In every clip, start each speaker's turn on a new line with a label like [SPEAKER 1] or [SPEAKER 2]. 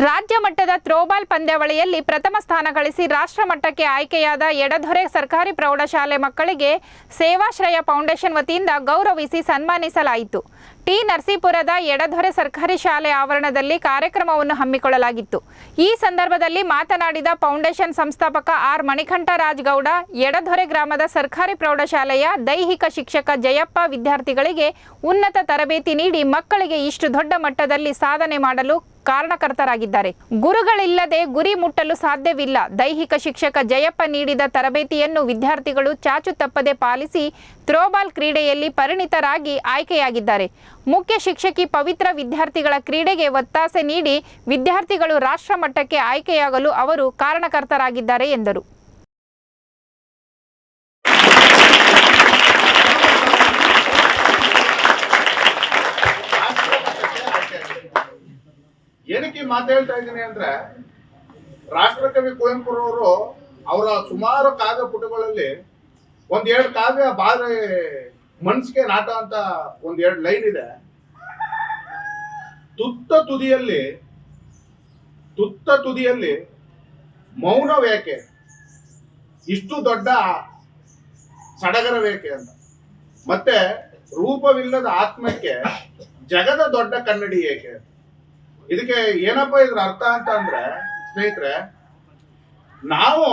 [SPEAKER 1] ರಾಜ್ಯ ಮಟ್ಟದ ಥ್ರೋಬಾಲ್ ಪಂದ್ಯಾವಳಿಯಲ್ಲಿ ಪ್ರಥಮ ಸ್ಥಾನ ಗಳಿಸಿ ರಾಷ್ಟ್ರ ಮಟ್ಟಕ್ಕೆ ಆಯ್ಕೆಯಾದ ಎಡದೊರೆ ಸರ್ಕಾರಿ ಪ್ರೌಢಶಾಲೆ ಮಕ್ಕಳಿಗೆ ಸೇವಾಶ್ರಯ ಫೌಂಡೇಶನ್ ವತಿಯಿಂದ ಗೌರವಿಸಿ ಸನ್ಮಾನಿಸಲಾಯಿತು. ಟಿ. ನರಸೀಪುರದ ಎಡದೊರೆ ಸರ್ಕಾರಿ ಶಾಲೆ ಆವರಣದಲ್ಲಿ ಕಾರ್ಯಕ್ರಮವನ್ನು ಹಮ್ಮಿಕೊಳ್ಳಲಾಗಿತ್ತು. ಈ ಸಂದರ್ಭದಲ್ಲಿ ಮಾತನಾಡಿದ ಫೌಂಡೇಶನ್ ಸಂಸ್ಥಾಪಕ ಆರ್. ಮಣಿಕಂಠರಾಜ್ ಗೌಡ, ಎಡದೊರೆ ಗ್ರಾಮದ ಸರ್ಕಾರಿ ಪ್ರೌಢಶಾಲೆಯ ದೈಹಿಕ ಶಿಕ್ಷಕ ಜಯಪ್ಪ ವಿದ್ಯಾರ್ಥಿಗಳಿಗೆ ಉನ್ನತ ತರಬೇತಿ ನೀಡಿ ಮಕ್ಕಳಿಗೆ ಇಷ್ಟು ದೊಡ್ಡ ಮಟ್ಟದಲ್ಲಿ ಸಾಧನೆ ಮಾಡಲು ಕಾರಣಕರ್ತರಾಗಿದ್ದಾರೆ. ಗುರುಗಳಿಲ್ಲದೆ ಗುರಿ ಮುಟ್ಟಲು ಸಾಧ್ಯವಿಲ್ಲ. ದೈಹಿಕ ಶಿಕ್ಷಕ ಜಯಪ್ಪ ನೀಡಿದ ತರಬೇತಿಯನ್ನು ವಿದ್ಯಾರ್ಥಿಗಳು ಚಾಚು ತಪ್ಪದೆ ಪಾಲಿಸಿ ಥ್ರೋಬಾಲ್ ಕ್ರೀಡೆಯಲ್ಲಿ ಪರಿಣಿತರಾಗಿ ಆಯ್ಕೆಯಾಗಿದ್ದಾರೆ. ಮುಖ್ಯ ಶಿಕ್ಷಕಿ ಪವಿತ್ರ ವಿದ್ಯಾರ್ಥಿಗಳ ಕ್ರೀಡೆಗೆ ಒತ್ತಾಸೆ ನೀಡಿ ವಿದ್ಯಾರ್ಥಿಗಳು ರಾಷ್ಟ್ರ ಮಟ್ಟಕ್ಕೆ ಆಯ್ಕೆಯಾಗಲು ಅವರು ಕಾರಣಕರ್ತರಾಗಿದ್ದಾರೆ ಎಂದರು.
[SPEAKER 2] ಏನಕ್ಕೆ ಮಾತಾಡ್ತಾ ಇದ್ದೀನಿ ಅಂದ್ರೆ, ರಾಷ್ಟ್ರಕವಿ ಕುವೆಂಪುರವರು ಅವರ ಸುಮಾರು ಕಾವ್ಯ ಪುಟಗಳಲ್ಲಿ ಒಂದೆರಡು ಕಾವ್ಯ ಬಾರಿ ಮನ್ಸಿಗೆ ನಾಟ ಅಂತ ಒಂದೆರಡು ಲೈನ್ ಇದೆ. ತುತ್ತ ತುದಿಯಲ್ಲಿ ಮೌನವೇಕೆ, ಇಷ್ಟು ದೊಡ್ಡ ಸಡಗರವೇಕೆ ಅಂತ. ಮತ್ತೆ ರೂಪವಿಲ್ಲದ ಆತ್ಮಕ್ಕೆ ಜಗದ ದೊಡ್ಡ ಕನ್ನಡಿ ಏಕೆ. ಇದಕ್ಕೆ ಏನಪ್ಪ ಇದ್ರ ಅರ್ಥ ಅಂತ ಅಂದ್ರೆ, ಸ್ನೇಹಿತರೆ, ನಾವು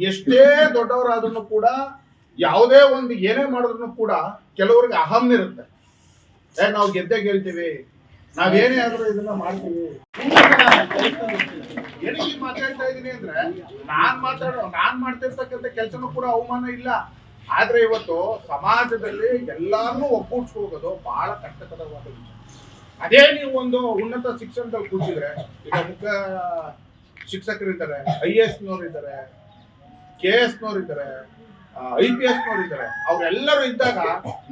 [SPEAKER 2] ಎಷ್ಟೇ ದೊಡ್ಡವರಾದ್ರೂ ಕೂಡ, ಯಾವುದೇ ಒಂದು ಏನೇ ಮಾಡಿದ್ರು ಕೂಡ ಕೆಲವರಿಗೆ ಅಹಂ ಇರುತ್ತೆ. ನಾವು ಗೆದ್ದೆ ಗೆಲ್ತೀವಿ, ನಾವೇನೇ ಆದ್ರೂ ಇದನ್ನ ಮಾಡ್ತೀವಿ. ಏನಕ್ಕೆ ಮಾತಾಡ್ತಾ ಇದೀನಿ ಅಂದ್ರೆ, ನಾನ್ ಮಾಡ್ತಿರ್ತಕ್ಕಂಥ ಕೆಲಸನೂ ಕೂಡ ಅವಮಾನ ಇಲ್ಲ. ಆದ್ರೆ ಇವತ್ತು ಸಮಾಜದಲ್ಲಿ ಎಲ್ಲಾರನ್ನೂ ಒಗ್ಗೂಡ್ಸ್ಕೋಗೋದು ಬಹಳ ಕಷ್ಟಕರವಾದ ವಿಷಯ. ಅದೇ ನೀವು ಒಂದು ಉನ್ನತ ಶಿಕ್ಷಣದಲ್ಲಿ ಕೂತಿದ್ರೆ, ಈಗ ಮುಖ್ಯ ಶಿಕ್ಷಕರಿದ್ದಾರೆ, IAS ನವರಿದ್ದಾರೆ, KS ನವರಿದ್ದಾರೆ, IPS ನವರಿದ್ದಾರೆ. ಅವ್ರೆಲ್ಲರೂ ಇದ್ದಾಗ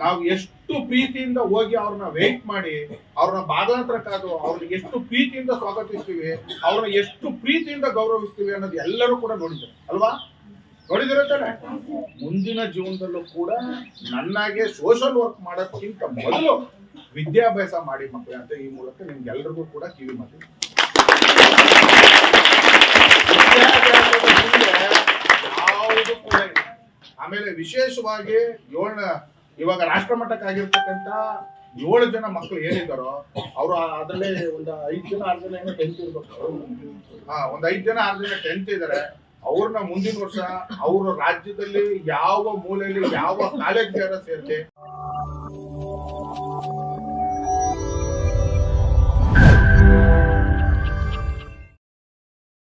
[SPEAKER 2] ನಾವು ಎಷ್ಟು ಪ್ರೀತಿಯಿಂದ ಹೋಗಿ ಅವ್ರನ್ನ ವೇಟ್ ಮಾಡಿ, ಅವ್ರನ್ನ ಬಾಗಲಾಂತರ ಕಾದು ಅವ್ರನ್ನ ಎಷ್ಟು ಪ್ರೀತಿಯಿಂದ ಸ್ವಾಗತಿಸ್ತೀವಿ, ಅವ್ರನ್ನ ಎಷ್ಟು ಪ್ರೀತಿಯಿಂದ ಗೌರವಿಸ್ತೀವಿ ಅನ್ನೋದು ಎಲ್ಲರೂ ಕೂಡ ನೋಡಿದ್ದಾರೆ ಅಲ್ವಾ? ನೋಡಿದಿರುತ್ತಾನೆ. ಮುಂದಿನ ಜೀವನದಲ್ಲೂ ಕೂಡ ನನ್ನಾಗೆ ಸೋಷಲ್ ವರ್ಕ್ ಮಾಡೋದಕ್ಕಿಂತ ಮೊದಲು ವಿದ್ಯಾಭ್ಯಾಸ ಮಾಡಿ ಮಕ್ಕಳೇ ಅಂತ ಈ ಮೂಲಕ ನಿಮ್ಗೆಲ್ರಿಗೂ ಕೂಡ ಕಿವಿ ಮಾತು. ಯಾವುದು ಕೂಡ ಇಲ್ಲ. ಆಮೇಲೆ ವಿಶೇಷವಾಗಿ ಇವಾಗ ರಾಷ್ಟ್ರ ಮಟ್ಟಕ್ಕಾಗಿರ್ತಕ್ಕಂಥ 7 ಜನ ಮಕ್ಕಳು ಏನಿದ್ದಾರೋ ಅವರು ಅದರಲ್ಲಿ ಒಂದು 5 ಜನ 6 ಜನ ಏನೋ 10th ಇರ್ಬೇಕು. ಒಂದು 5 ಜನ 6 ಜನ 10th ಇದ್ದಾರೆ. ಅವ್ರನ್ನ ಮುಂದಿನ ವರ್ಷ ಅವರು ರಾಜ್ಯದಲ್ಲಿ ಯಾವ ಮೂಲೆಯಲ್ಲಿ ಯಾವ ಕಾಲೇಜ್ಗೆ ಸೇರ್ತೆ